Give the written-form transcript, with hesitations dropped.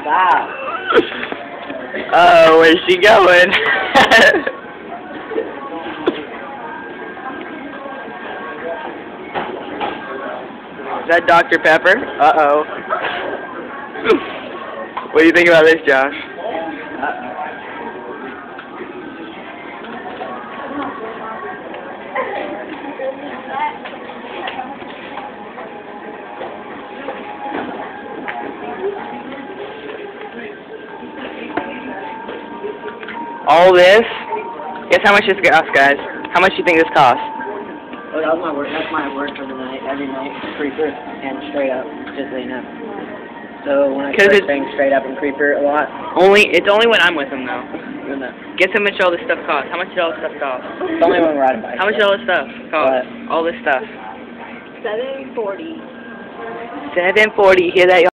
Stop. Oh, where's she going? Is that Dr. Pepper? Uh-oh. What do you think about this, Josh? All this? Guess how much this costs, guys? How much do you think this costs? Well, that was my work. That's my work for the night. Every night, creeper and straight up, just so you know. So when I start saying straight up and creeper a lot. It's only when I'm with him though. Guess how much all this stuff costs. How much did all this stuff cost? It's only when we're riding bikes. How much did all this stuff cost? What? All this stuff. $7.40. $7.40. You hear that, y'all?